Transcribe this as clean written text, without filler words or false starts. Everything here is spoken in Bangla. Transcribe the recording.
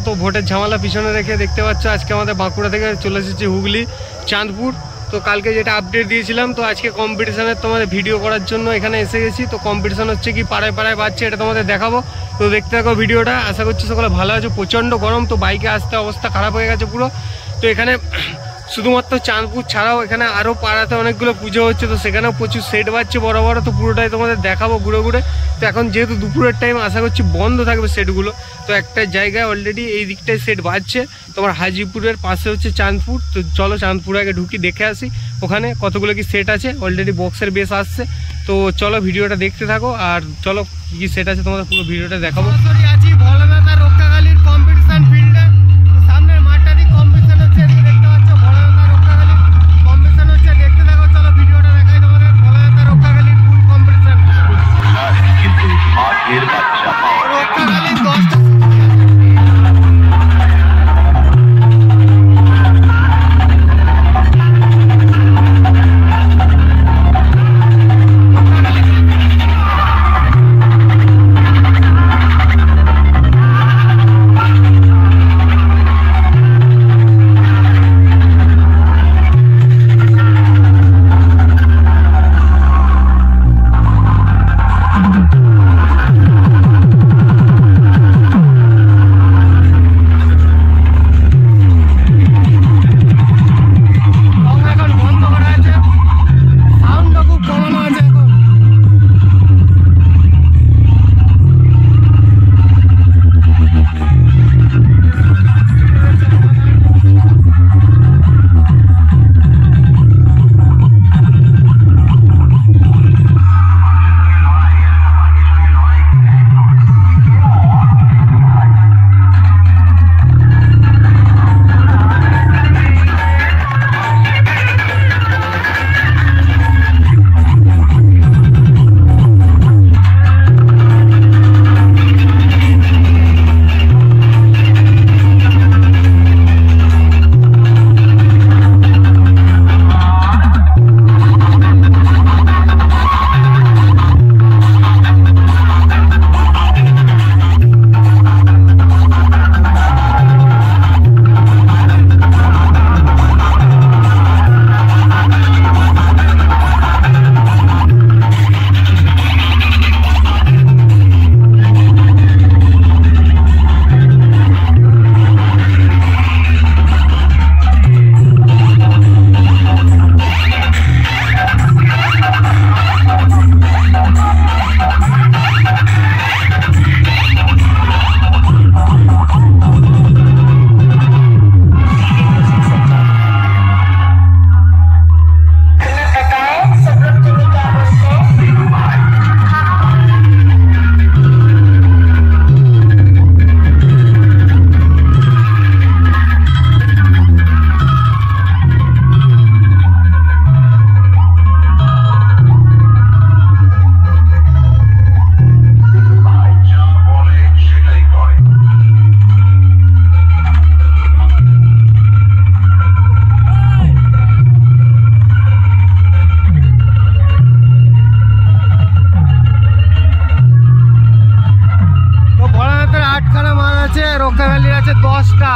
তো ভোটের ঝামেলা পিছনে রেখে দেখতে পাচ্ছ আজকে আমাদের বাঁকুড়া থেকে চলে এসেছি হুগলি চাঁদপুর। তো কালকে যেটা আপডেট দিয়েছিলাম, তো আজকে কম্পিটিশনের তোমাদের ভিডিও করার জন্য এখানে এসে গেছি। তো কম্পিটিশন হচ্ছে কি পাড়ায় পাড়ায় বাজছে, এটা তোমাদের দেখাবো। তো দেখতে থাকো ভিডিওটা, আশা করছি সকলে ভালো আছো। প্রচণ্ড গরম, তো বাইকে আসতে অবস্থা খারাপ হয়ে গেছে পুরো। তো এখানে শুধুমাত্র চাঁদপুর ছাড়াও এখানে আরও পাড়াতে অনেকগুলো পুজো হচ্ছে, তো সেখানেও প্রচুর সেট বাজছে বড় বড়। তো পুরোটাই তোমাদের দেখাবো ঘুরে ঘুরে। তো এখন যেহেতু দুপুরের টাইম, আশা করছি বন্ধ থাকবে সেটগুলো। তো একটা জায়গায় অলরেডি এই দিকটায় সেট বাজছে, তোমার হাজিপুরের পাশে হচ্ছে চাঁদপুর। তো চলো চাঁদপুরে আগে ঢুকি, দেখে আসি ওখানে কতগুলো কি সেট আছে। অলরেডি বক্সের বেস আসছে, তো চলো ভিডিওটা দেখতে থাকো। আর চলো কি কি সেট আছে তোমাদের পুরো ভিডিওটা দেখাবো। আছি ভোলানাথ আর রক্ষাকালীর কম্পিটিশন ফিল্ডে, সামনের মাঠটারই কম্পিটিশন হচ্ছে, দেখতে পাচ্ছ ভোলানাথ আর রক্ষাকালীর কম্পিটিশন হচ্ছে, দেখতে থাকো। চলো ভিডিওটা দেখাই তোমাদের ভোলানাথ আর রক্ষাকালীর ফুল কম্পিটিশন। রক্ষাকালীর 10টা রক্ষাকালীর আছে 10টা।